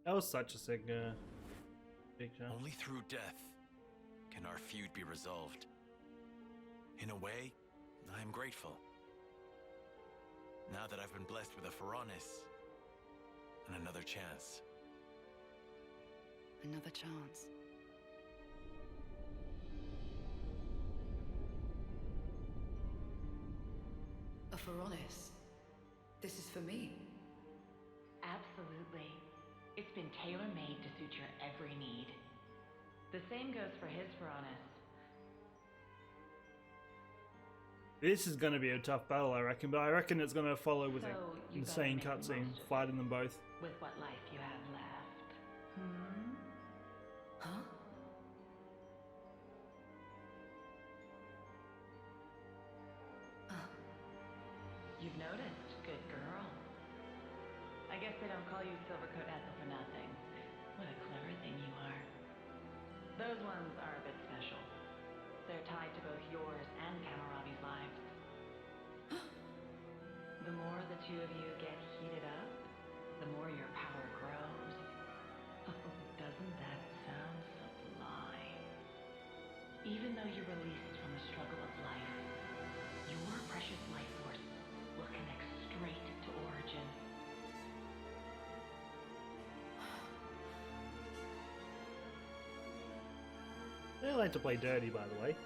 That was such a sick picture. Only through death can our feud be resolved. In a way, I am grateful. Now that I've been blessed with a Pharaonis and another chance. Another chance. A Pharaonis? This is for me. Absolutely. It's been tailor-made to suit your every need. The same goes for his Pharaonis. This is going to be a tough battle, I reckon, but I reckon it's going to follow with an insane cutscene, fighting them both. With what life you have left. Huh? You've noticed, good girl. I guess they don't call you Silvercoat Ethel for nothing. What a clever thing you are. Those ones are a bit special. They're tied to both yours and Kamaravi's lives. The more the two of you get heated up, the more your power grows. Oh, doesn't that sound sublime? Even though you're released from the struggle of life, your precious life force will connect straight to origin. They like to play dirty, by the way.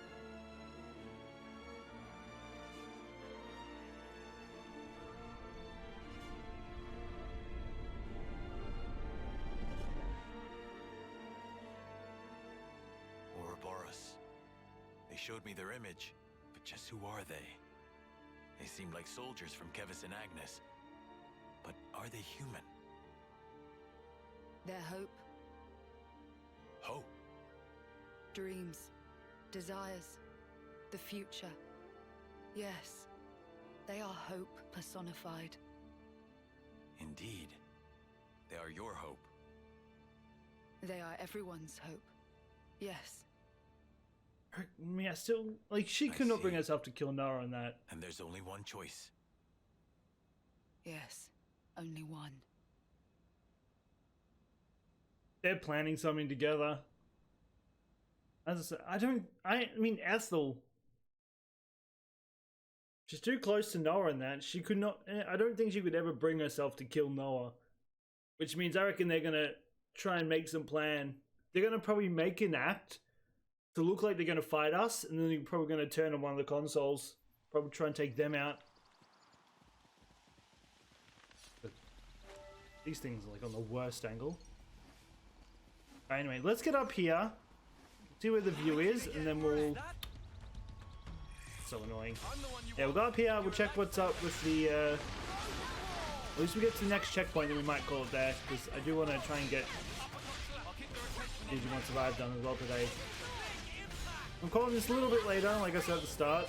Ouroboros. They showed me their image, but just who are they? They seemed like soldiers from Keves and Agnus. But are they human? Their hope, Hope? dreams, desires, the future. Yes, they are hope personified. Indeed. They are your hope. They are everyone's hope. Yes. Yeah, still, like, she could not bring herself to kill Noah on that. And there's only one choice. Yes, only one. They're planning something together. As I said, I mean, Ethel. She's too close to Noah in that. She could not, I don't think she could ever bring herself to kill Noah. Which means I reckon they're gonna try and make some plan. They're gonna probably make an act to look like they're gonna fight us, and then they're probably gonna turn on one of the consoles. Probably try and take them out. But these things are like on the worst angle. Anyway, let's get up here, see where the view is, and then we'll... So annoying. Yeah, we'll go up here, we'll check what's up with the... At least we get to the next checkpoint, then we might call it there, because I do want to try and get Digimon Survive done as well today. I'm calling this a little bit later, like I said at the start.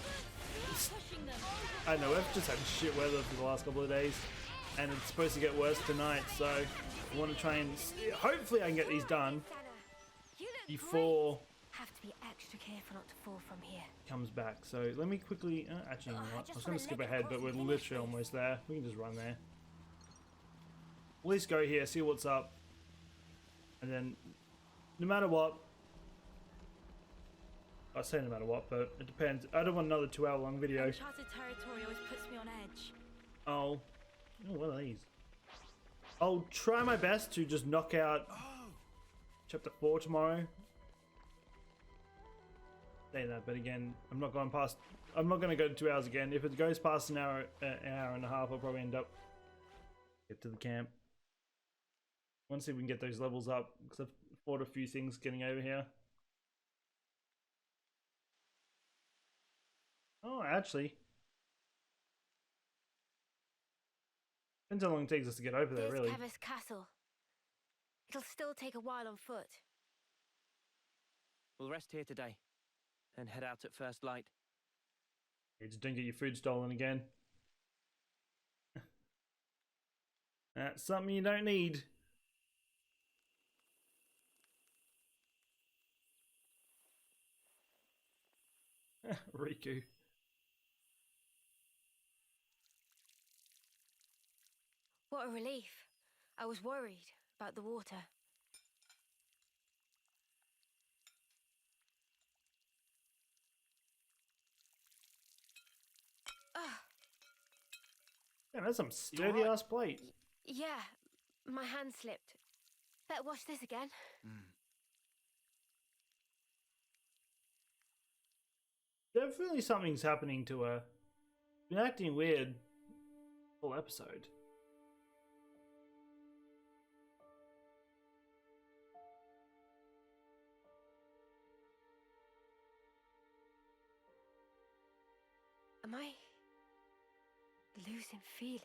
I don't know, we've just had shit weather for the last couple of days, and it's supposed to get worse tonight, so I want to try and... Hopefully I can get these done before... Have to be extra careful not to fall from here. Comes back. So let me quickly... actually, you know what? I was going to skip ahead, but we're literally almost there. We can just run there. At least go here, see what's up. And then, no matter what... I say no matter what, but it depends. I don't want another 2-hour long video. Uncharted territory always puts me on edge. Oh, what are these? I'll try my best to just knock out chapter 4 tomorrow. Say that, but again, I'm not going past. I'm not going to go to 2 hours again. If it goes past an hour and a half, I'll probably end up get to the camp. want to see if we can get those levels up, because I've fought a few things getting over here. Oh, actually. Depends how long it takes us to get over there, There's really. Keves Castle. It'll still take a while on foot. We'll rest here today, and head out at first light. You just don't get your food stolen again. That's something you don't need. Riku. What a relief. I was worried about the water. Ah. Yeah, that's some sturdy ass plate. Yeah, my hand slipped. Better wash this again. Definitely something's happening to her. Been acting weird full episode. Am I losing feeling?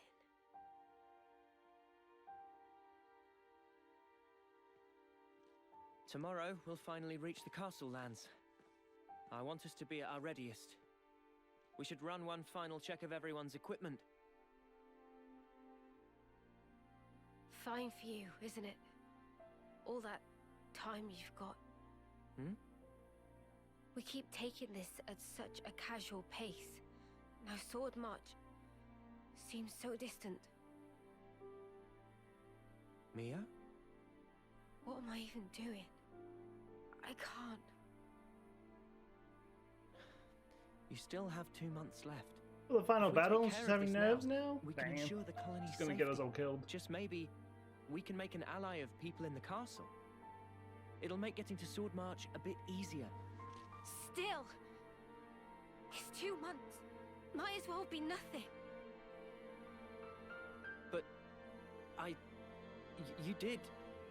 Tomorrow, we'll finally reach the castle lands. I want us to be at our readiest. We should run one final check of everyone's equipment. Fine for you, isn't it? All that time you've got. Hmm? We keep taking this at such a casual pace. Now Sword March seems so distant. Mia? What am I even doing? I can't. You still have 2 months left. Well, the final If we take battle, care she's of having this nerves now? We can Damn. ensure the colony's It's gonna get us safety. all killed. Just maybe we can make an ally of people in the castle. It'll make getting to Sword March a bit easier. Still, it's 2 months. Might as well be nothing. But you did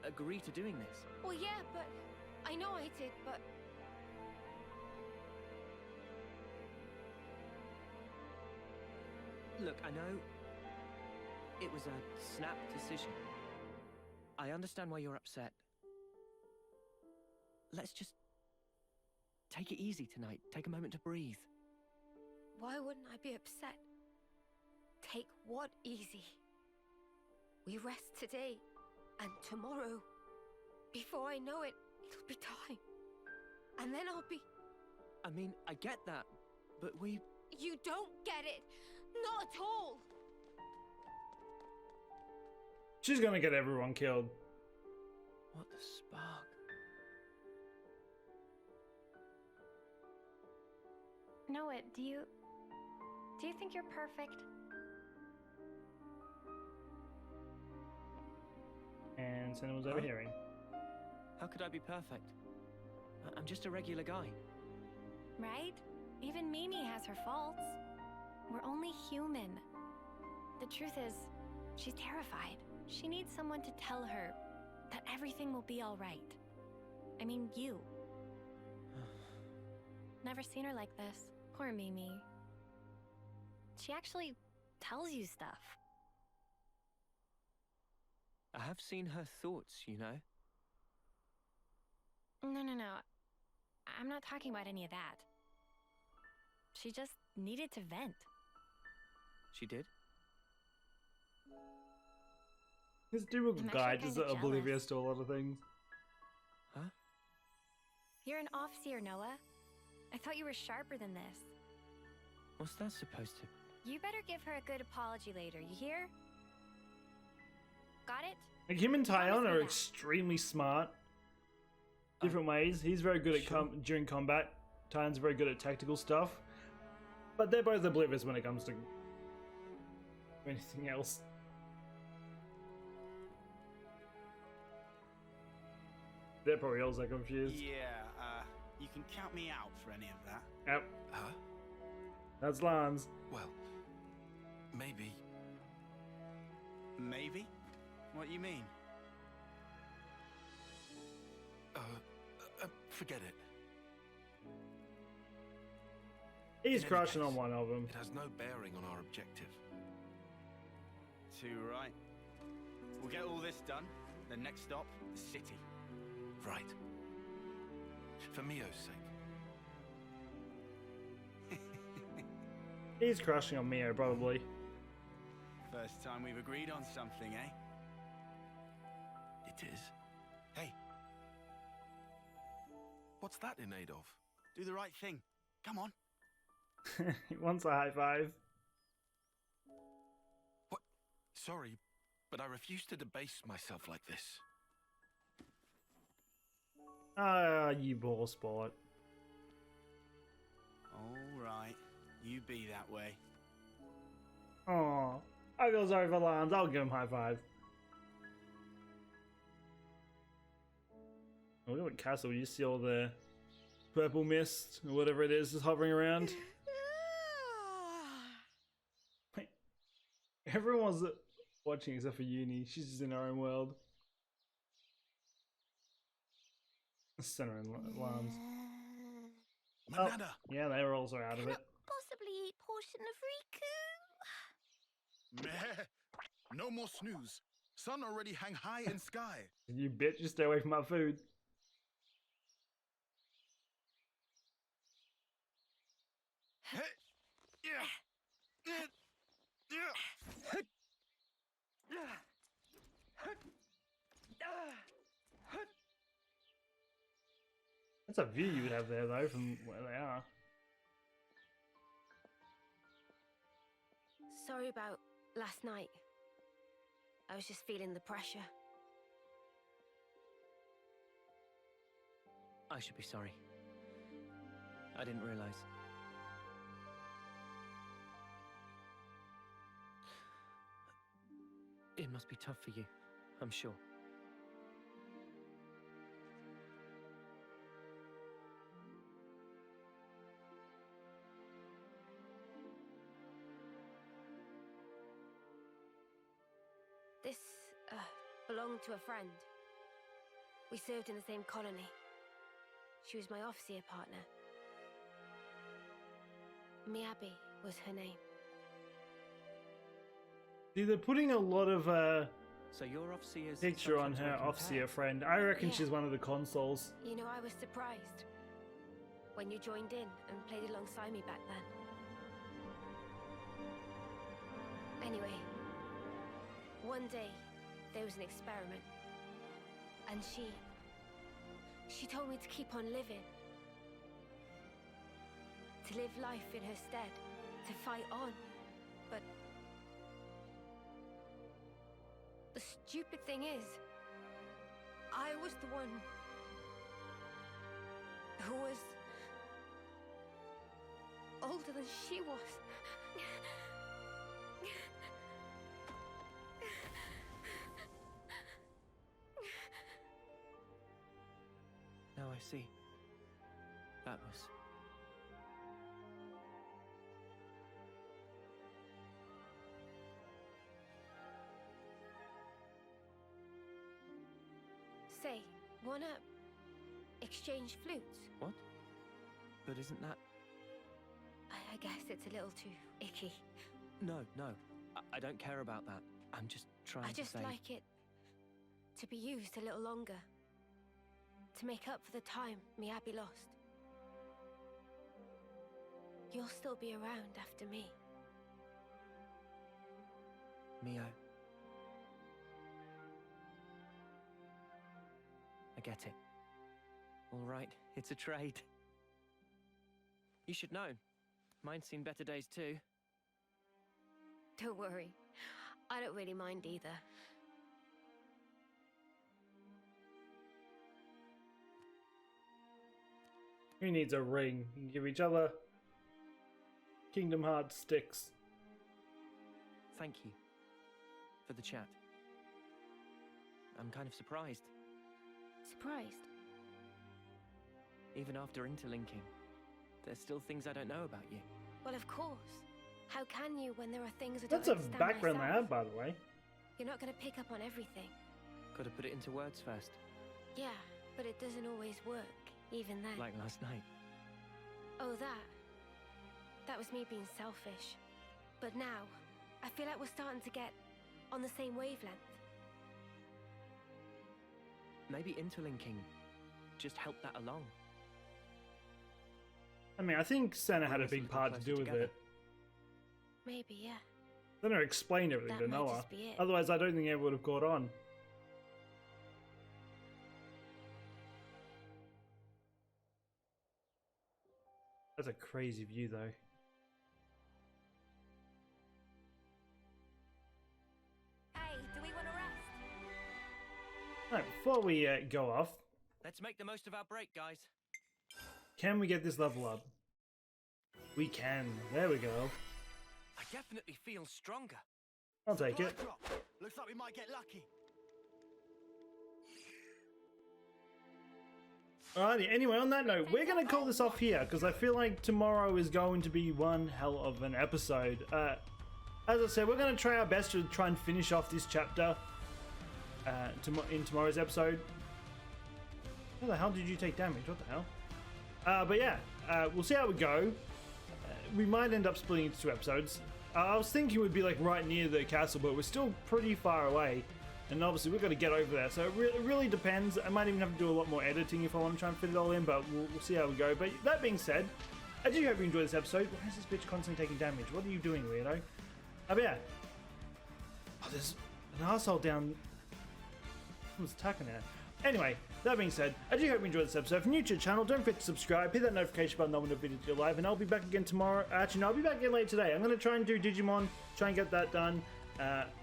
agree to doing this. Well, yeah, but I know I did, but Look, I know it was a snap decision. I understand why you're upset. Let's just take it easy tonight. Take a moment to breathe. why wouldn't I be upset? Take what easy? We rest today, and tomorrow, before I know it, it'll be time. And then I'll be... I mean, I get that, but we... You don't get it! Not at all! She's gonna get everyone killed. What the spark? Noah, do you think you're perfect? And Sena was overhearing. How could I be perfect? I'm just a regular guy. Right? Even Mimi has her faults. We're only human. The truth is, she's terrified. She needs someone to tell her that everything will be all right. I mean, you. Never seen her like this. Poor Mimi. She actually tells you stuff. I have seen her thoughts, you know? No. I'm not talking about any of that. She just needed to vent. She did? This typical I'm guy actually just kinda oblivious to a lot of things. Huh? You're an Offseer, Noah. I thought you were sharper than this. What's that supposed to... You better give her a good apology later, you hear? Got it? Like him and Promise Taion me are that. extremely smart. Different ways. He's very good at during combat. Taion's very good at tactical stuff. But they're both oblivious when it comes to anything else. They're probably also confused. Yeah, you can count me out for any of that. Yep. Huh? That's Lanz. Well, maybe. Maybe? What you mean? Forget it. He's In any crushing on case, one of them. It has no bearing on our objective. Too right. We'll get all this done. The next stop, the city. Right. For Mio's sake. He's crushing on Mio, probably. First time we've agreed on something, eh? It is. Hey. What's that in aid of? Do the right thing. Come on. He wants a high five. What? Sorry, but I refuse to debase myself like this. Ah, you ball sport. All right. You be that way. Oh, I feel sorry for Lanz. I'll give him a high five. Oh, look at castle. You see all the purple mist or whatever it is just hovering around. Wait, everyone's watching except for Eunie. She's just in her own world. Sena and Lanz. Oh, Manana! yeah, they were also out of it. Possibly eat portion of Riku. Meh. No more snooze. Sun already hang high in sky. You bitch, just stay away from my food. That's a view you would have there, though, from where they are. Sorry about last night. I was just feeling the pressure. I should be sorry. I didn't realize. It must be tough for you, I'm sure. This belonged to a friend. We served in the same colony. She was my officer partner. Miyabi was her name. See, they're putting a lot of So your officer's picture on her officer friend. I reckon Yeah. she's one of the consoles. You know, I was surprised when you joined in and played alongside me back then. Anyway, one day there was an experiment, and she told me to keep on living, to live life in her stead, to fight on. But the stupid thing is, I was the one who was older than she was. Now I see. That was... Say, wanna exchange flutes? What? But isn't that... I guess it's a little too icky. No, no. I don't care about that. I'm just trying I to just say... like it to be used a little longer. To make up for the time Miyabi lost. You'll still be around after me. Mio. I get it. All right, it's a trade. You should know. Mine's seen better days too. Don't worry. I don't really mind either. Who needs a ring? You can give each other Kingdom Hearts sticks. Thank you for the chat. I'm kind of surprised. Surprised? Even after interlinking, there's still things I don't know about you. Well, of course. How can you when there are things I don't That's a understand background they myself? have, by the way. You're not going to pick up on everything. Gotta put it into words first. Yeah, but it doesn't always work. even then. Like last night. Oh, that was me being selfish. But now, I feel like we're starting to get on the same wavelength. Maybe interlinking just helped that along. I mean, I think Sena had a big part to do with it. Maybe, yeah. Sena explained everything That to might Noah. just be it. Otherwise, I don't think it would have caught on. That's a crazy view, though. Hey, do we want to rest? Right, before we go off, Let's make the most of our break, guys. can we get this level up? We can. There we go. I definitely feel stronger. I'll take it. Drop. Looks like we might get lucky. Alrighty, anyway, on that note, we're going to call this off here, because I feel like tomorrow is going to be one hell of an episode. As I said, we're going to try our best to try and finish off this chapter in tomorrow's episode. How the hell did you take damage? What the hell? But yeah, we'll see how we go. We might end up splitting into 2 episodes. I was thinking we'd be like right near the castle, but we're still pretty far away. And obviously we've got to get over there, so it really depends. I might even have to do a lot more editing if I want to try and fit it all in, but we'll see how we go. But that being said, I do hope you enjoyed this episode. Why is this bitch constantly taking damage? What are you doing, weirdo? But yeah. Oh, there's an arsehole down... Someone's attacking her. Anyway, that being said, I do hope you enjoyed this episode. If you're new to the channel, don't forget to subscribe, hit that notification button when the video is live, and I'll be back again tomorrow. Actually, no, I'll be back again later today. I'm going to try and do Digimon, try and get that done.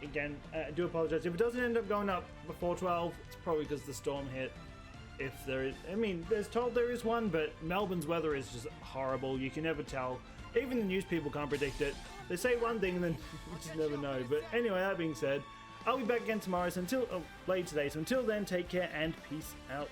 Again, I do apologize. If it doesn't end up going up before 12, it's probably because the storm hit. If there is, I mean, there's told there is one, but Melbourne's weather is just horrible. You can never tell. Even the news people can't predict it. They say one thing and then you just never know. But anyway, that being said, I'll be back again tomorrow. So later today. So until then, take care and peace out.